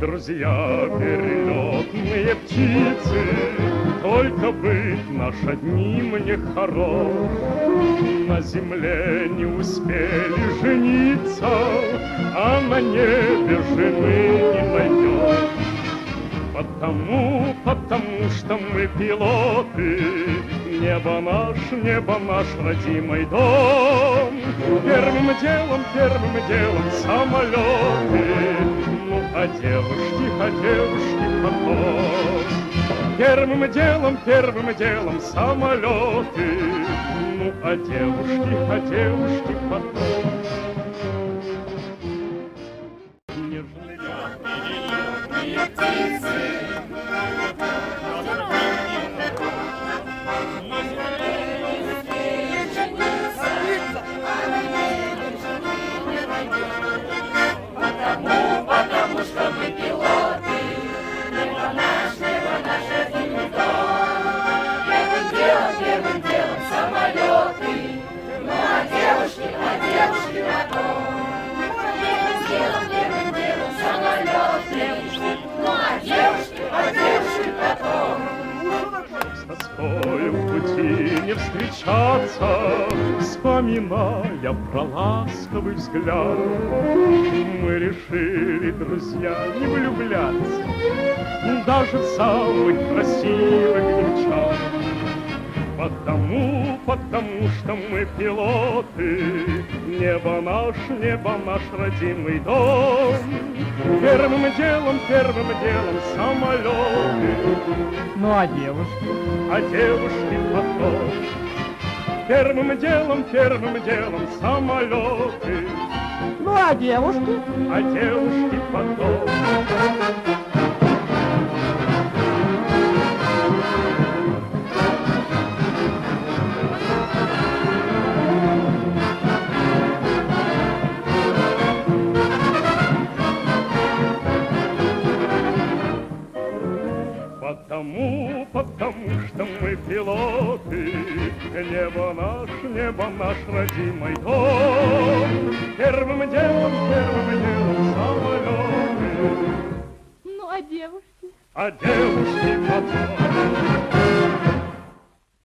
друзья, перелетные птицы, только быть наш одним не хорош. На земле не успели жениться, а на небе жены не найдем. Потому что мы пилоты, небо наш родимый дом. Первым делом самолеты, ну а девушки потом. Первым делом самолеты, ну а девушки потом. Нежные птицы, Потому что мы пилоты, небо наш родимый дом. Первым делом самолеты, ну а девушки потом. Первым делом самолеты, ну а девушки потом. С тоскою в пути не встречаться, вспоминая про ласковый взгляд, мы решили, друзья, не влюбляться даже в самых красивых девчат. Потому что мы пилоты, небо наш родимый дом. Первым делом самолеты, Ну а девушки? а девушки потом. Первым делом самолеты, Ну а девушки? а девушки потом. Потому что мы пилоты, небо наш родимый дом. Первым делом самолеты, Ну а девушки? а девушки потом.